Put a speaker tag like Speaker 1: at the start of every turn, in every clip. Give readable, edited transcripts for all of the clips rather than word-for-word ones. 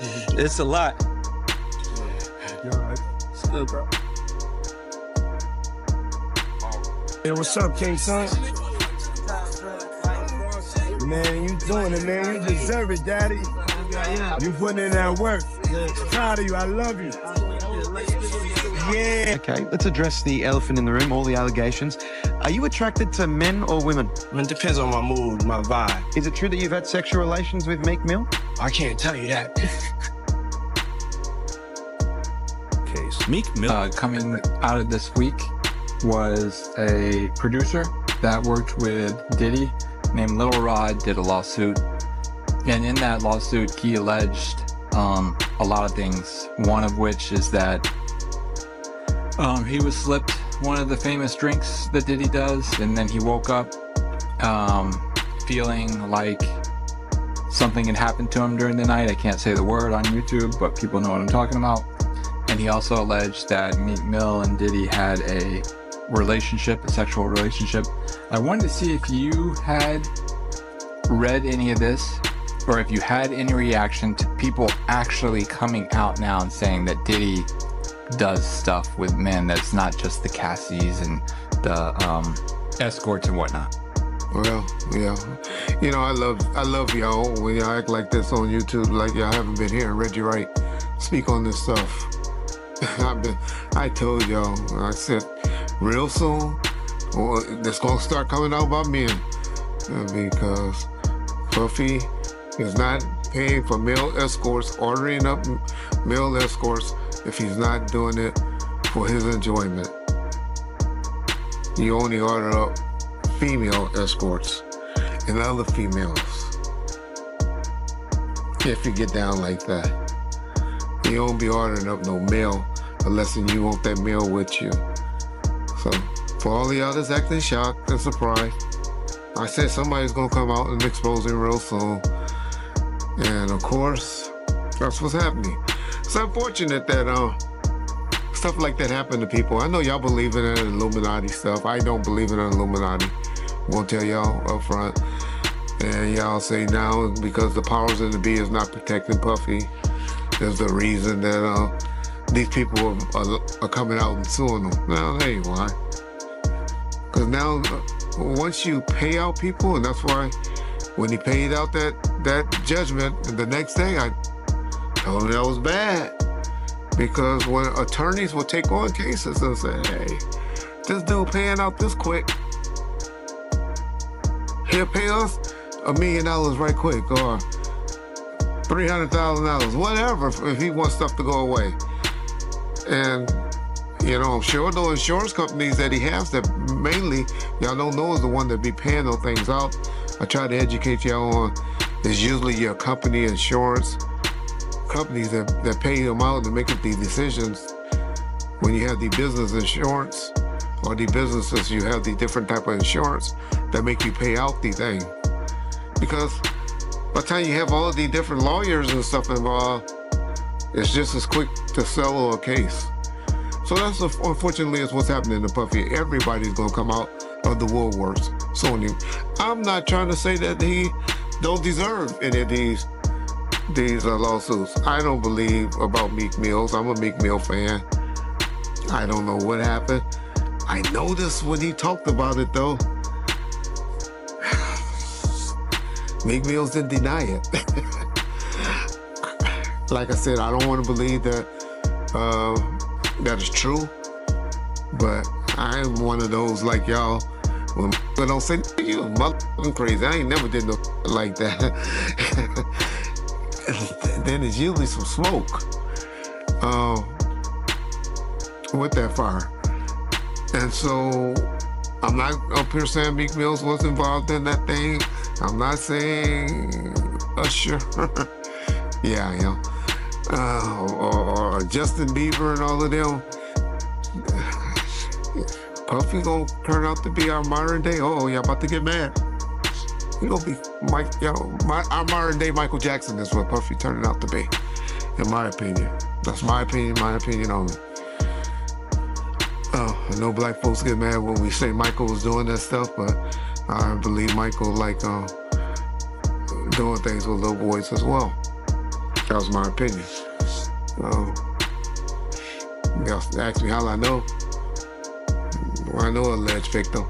Speaker 1: It's a lot.
Speaker 2: You're right.
Speaker 1: It's good, bro.
Speaker 2: Hey, what's up, King Son? Man, you doing it, man. You deserve it, Daddy. You putting in that work. Proud of you. I love you. Yeah.
Speaker 3: Okay, let's address the elephant in the room, all the allegations. Are you attracted to men or women?
Speaker 1: It depends on my mood, my vibe.
Speaker 3: Is it true that you've had sexual relations with Meek Mill?
Speaker 1: I can't tell you that.
Speaker 2: Case.
Speaker 4: Meek Mill.
Speaker 5: Coming out of this week was a producer that worked with Diddy named Lil Rod, did a lawsuit. And in that lawsuit, he alleged a lot of things. One of which is that he was slipped one of the famous drinks that Diddy does, and then he woke up feeling like something had happened to him during the night. I can't say the word on YouTube, but people know what I'm talking about. And he also alleged that Meek Mill and Diddy had a relationship, a sexual relationship. I wanted to see if you had read any of this, or if you had any reaction to people actually coming out now and saying that Diddy does stuff with men that's not just the Cassies and the escorts and whatnot.
Speaker 6: Well, yeah. You know, I love y'all when y'all act like this on YouTube, like y'all haven't been hearing Reggie Wright speak on this stuff. I told y'all, I said, real soon, it's gonna start coming out about men, because Puffy is not paying for male escorts, ordering up male escorts if he's not doing it for his enjoyment. You only order up female escorts and other females if you get down like that. You don't be ordering up no male unless you want that male with you. So for all the others acting shocked and surprised, I said somebody's gonna come out and expose him real soon. And of course, that's what's happening. It's unfortunate that stuff like that happened to people. I know y'all believe in Illuminati stuff. I don't believe in Illuminati. I'm gonna tell y'all up front. And y'all say now because the powers that be is not protecting Puffy, there's the reason that these people are coming out and suing them. Now, that ain't why. Because now, once you pay out people, and that's why when he paid out that judgment, the next day I told him that was bad. Because when attorneys will take on cases and say, hey, this dude paying out this quick, he'll pay us $1 million right quick, or $300,000, whatever, if he wants stuff to go away. And, you know, I'm sure those insurance companies that he has that mainly, y'all don't know is the one that be paying those things out. I try to educate y'all on, is usually your company insurance companies that pay them out and make up these decisions. When you have the business insurance, or the businesses, you have the different type of insurance that make you pay out the thing. Because by the time you have all of the different lawyers and stuff involved, it's just as quick to settle a case. So that's unfortunately is what's happening to Puffy. Everybody's gonna come out of the woodworks suing him. I'm not trying to say that he don't deserve any of these lawsuits. I don't believe about Meek Mills. I'm a Meek Mill fan. I don't know what happened. I noticed when he talked about it though, Meek Mills didn't deny it. Like I said, I don't want to believe that that is true, but I'm one of those like y'all. When people don't say, you motherfucking crazy, I ain't never did no like that. Then it's usually some smoke with that fire. And so I'm not up here saying Meek Mills was involved in that thing. I'm not saying Usher. Yeah, I am. Or Justin Bieber and all of them. Puffy gonna turn out to be our modern day. Oh, y'all about to get mad. He gonna be our modern day Michael Jackson is what Puffy turning out to be, in my opinion. That's my opinion only. I know black folks get mad when we say Michael was doing that stuff, but I believe Michael like doing things with little boys as well. That was my opinion. You ask me how I know. Well, I know an alleged victim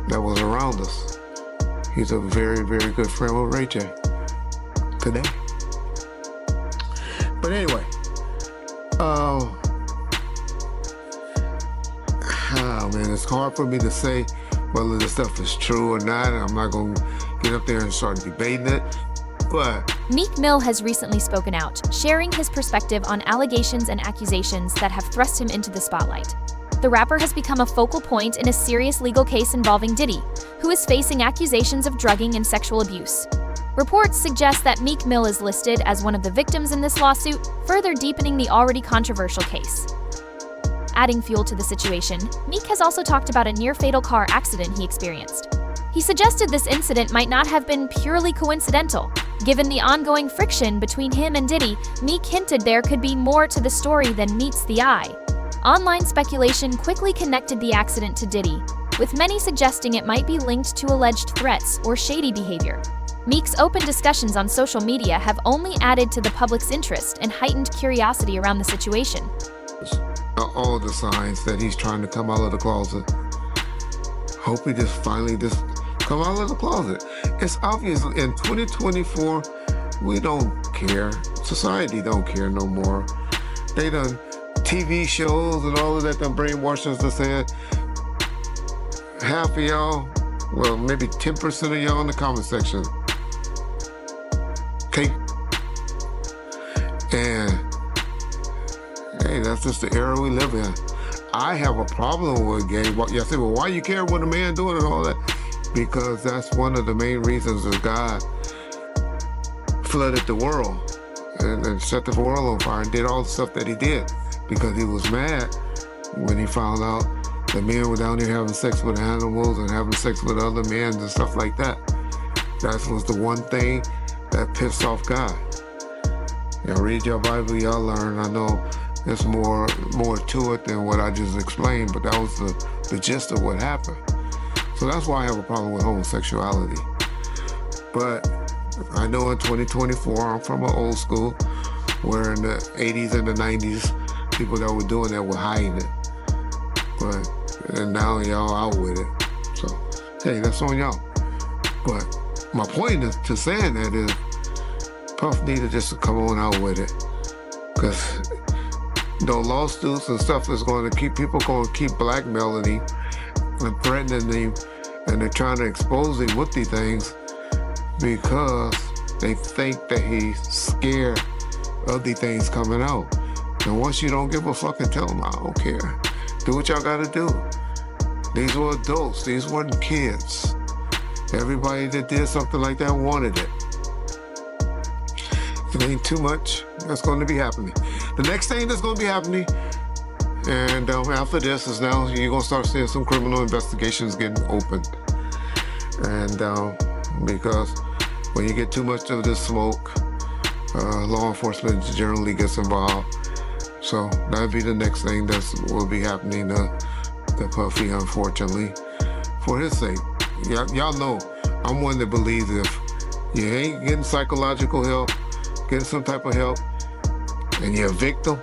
Speaker 6: that was around us. He's a very, very good friend with Ray J today. But anyway, man, it's hard for me to say whether this stuff is true or not. I'm not going to get up there and start debating it. But
Speaker 4: Meek Mill has recently spoken out, sharing his perspective on allegations and accusations that have thrust him into the spotlight. The rapper has become a focal point in a serious legal case involving Diddy, who is facing accusations of drugging and sexual abuse. Reports suggest that Meek Mill is listed as one of the victims in this lawsuit, further deepening the already controversial case. Adding fuel to the situation, Meek has also talked about a near-fatal car accident he experienced. He suggested this incident might not have been purely coincidental. Given the ongoing friction between him and Diddy, Meek hinted there could be more to the story than meets the eye. Online speculation quickly connected the accident to Diddy, with many suggesting it might be linked to alleged threats or shady behavior. Meek's open discussions on social media have only added to the public's interest and heightened curiosity around the situation.
Speaker 6: all the signs that he's trying to come out of the closet. Hope he just finally come out of the closet. It's obvious in 2024, we don't care. Society don't care no more. They done TV shows and all of that done brainwashed us to say half of y'all, well, maybe 10% of y'all in the comment section. Okay? And hey, that's just the era we live in. I have a problem with gay. You say, well, why you care what a man doing and all that? Because that's one of the main reasons that God flooded the world and set the world on fire and did all the stuff that he did. Because he was mad when he found out that men were down there having sex with animals and having sex with other men and stuff like that. That was the one thing that pissed off God. Y'all read your Bible, y'all learn. I know there's more to it than what I just explained, but that was the gist of what happened. So that's why I have a problem with homosexuality. But I know in 2024, I'm from an old school, where in the 80s and the 90s, people that were doing that were hiding it. And now y'all out with it. So, hey, that's on y'all. But my point is to saying that is, Puff needed just to come on out with it. Because lawsuits and stuff is going to keep people going to keep blackmailing him and threatening him, and they're trying to expose him with these things because they think that he's scared of these things coming out. And once you don't give a fuck and tell them, I don't care. Do what y'all gotta do. These were adults. These weren't kids. Everybody that did something like that wanted it. If it ain't too much, that's going to be happening. The next thing that's going to be happening, and after this is now you're going to start seeing some criminal investigations getting opened. And because when you get too much of this smoke, law enforcement generally gets involved. So that'll be the next thing that will be happening to Puffy, unfortunately, for his sake. Y'all know I'm one that believes if you ain't getting psychological help, getting some type of help, and you're a victim,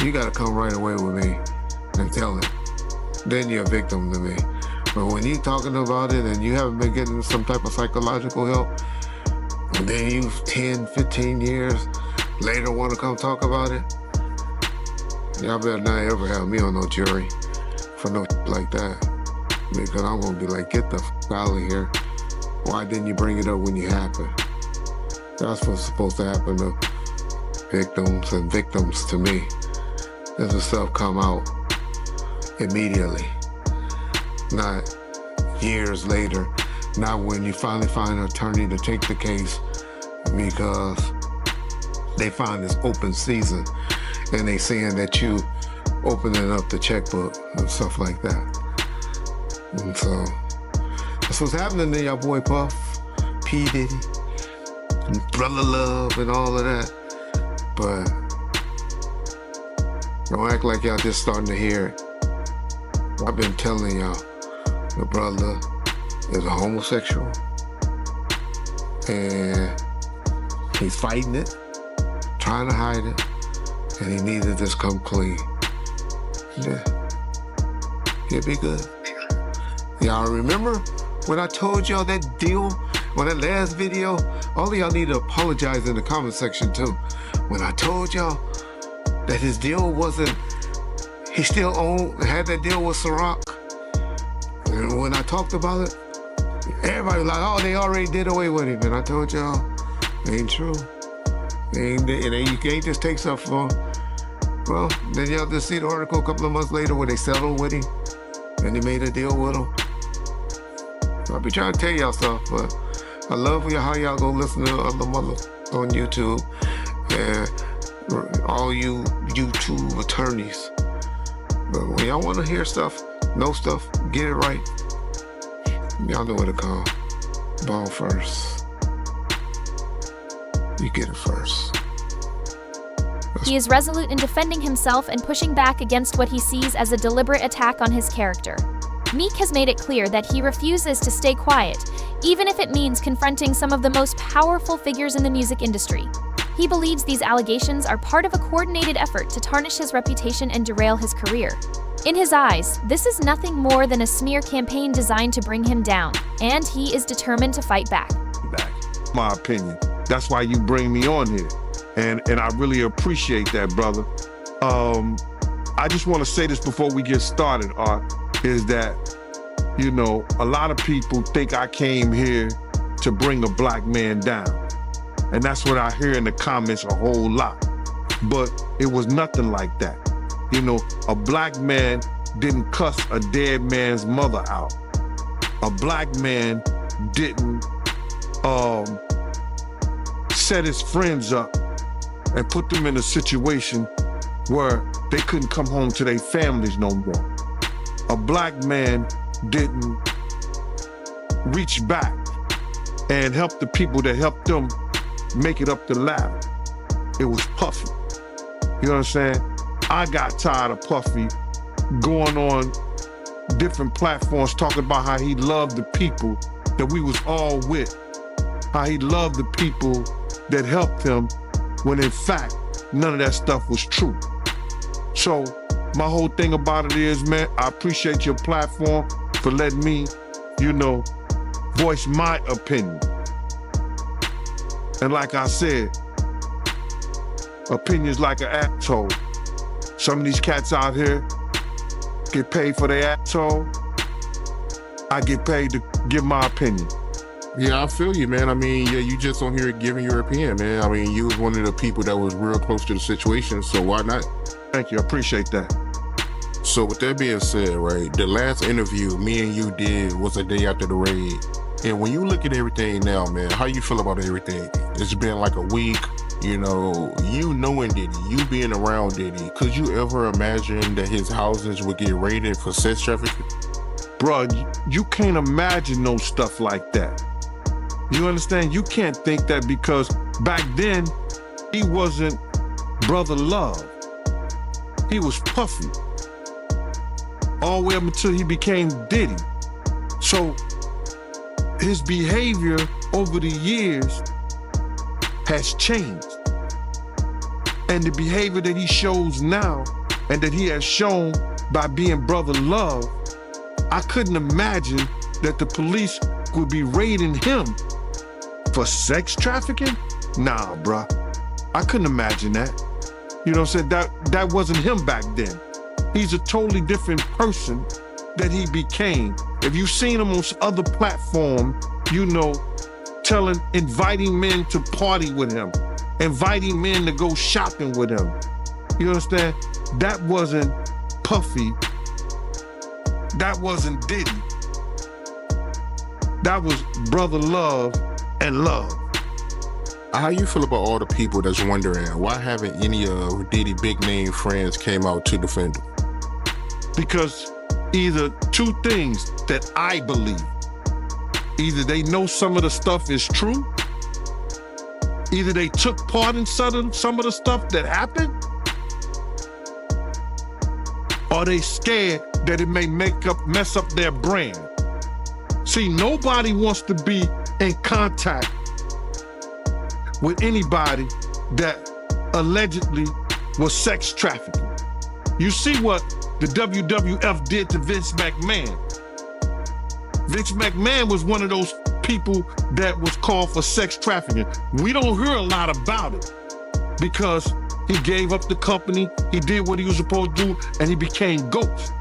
Speaker 6: you gotta come right away with me and tell it. Then you're a victim to me. But when you're talking about it and you haven't been getting some type of psychological help, and then you 10, 15 years later want to come talk about it, y'all better not ever have me on no jury for no like that. Because I'm gonna be like, get the f out of here. Why didn't you bring it up when you happened? That's what's supposed to happen to victims and victims to me. This stuff come out immediately, not years later, not when you finally find an attorney to take the case because they find this open season and they saying that you opening up the checkbook and stuff like that. And so that's what's happening to y'all boy Puff, P. Diddy, and Brother Love and all of that. But don't act like y'all just starting to hear it. I've been telling y'all, the brother is a homosexual and He's fighting it, trying to hide it, and he needs to just come clean. Yeah. He'll be good. Y'all remember when I told y'all that deal on that last video? All of y'all need to apologize in the comment section too. When I told y'all that his deal wasn't, he still had that deal with Ciroc. And when I talked about it, everybody was like, oh, they already did away with him. And I told y'all, it ain't true. You can't just take stuff from, well, then y'all just see the article a couple of months later where they settled with him and they made a deal with him. So I'll be trying to tell y'all stuff, but I love how y'all go listen to other mothers on YouTube and all you YouTube attorneys. But when y'all want to hear stuff, know stuff, get it right, y'all know where to call. Ball first. You get it first.
Speaker 4: He is resolute in defending himself and pushing back against what he sees as a deliberate attack on his character. Meek has made it clear that he refuses to stay quiet, even if it means confronting some of the most powerful figures in the music industry. He believes these allegations are part of a coordinated effort to tarnish his reputation and derail his career. In his eyes, this is nothing more than a smear campaign designed to bring him down, and he is determined to fight back.
Speaker 7: My opinion. That's why you bring me on here. And I really appreciate that, brother. I just want to say this before we get started, Art, is that, you know, a lot of people think I came here to bring a black man down. And that's what I hear in the comments a whole lot. But it was nothing like that. You know, a black man didn't cuss a dead man's mother out. A black man didn't set his friends up and put them in a situation where they couldn't come home to their families no more. A black man didn't reach back and help the people that helped them make it up the ladder. It was Puffy. You know what I'm saying? I got tired of Puffy going on different platforms talking about how he loved the people that we was all with, how he loved the people that helped him, when in fact, none of that stuff was true. So my whole thing about it is, man, I appreciate your platform for letting me, you know, voice my opinion. And like I said, opinions like an asshole. Some of these cats out here get paid for their asshole. I get paid to give my opinion.
Speaker 8: Yeah, I feel you, man. I mean, yeah, you just on here giving your opinion, man. I mean, you was one of the people that was real close to the situation, so why not?
Speaker 7: Thank you, I appreciate that.
Speaker 8: So with that being said, right, the last interview me and you did was a day after the raid. And when you look at everything now, man, how you feel about everything? It's been like a week, you know, you knowing Diddy, you being around Diddy. Could you ever imagine that his houses would get raided for sex trafficking?
Speaker 7: Bruh, you can't imagine no stuff like that. You understand? You can't think that because back then, he wasn't Brother Love. He was Puffy. All the way up until he became Diddy. So his behavior over the years has changed. And the behavior that he shows now and that he has shown by being Brother Love, I couldn't imagine that the police would be raiding him for sex trafficking? Nah, bruh. I couldn't imagine that. You know what I'm saying? That wasn't him back then. He's a totally different person that he became. If you've seen him on other platforms, you know, inviting men to party with him, inviting men to go shopping with him. You understand? That wasn't Puffy. That wasn't Diddy. That was Brother Love and Love.
Speaker 8: How you feel about all the people that's wondering why haven't any of Diddy big name friends came out to defend him?
Speaker 7: Because either two things that I believe. Either they know some of the stuff is true, either they took part in some of the stuff that happened, or they scared that it may mess up their brand. See, nobody wants to be in contact with anybody that allegedly was sex trafficking. You see what the WWF did to Vince McMahon. Vince McMahon was one of those people that was called for sex trafficking. We don't hear a lot about it because he gave up the company, he did what he was supposed to do, and he became GOAT.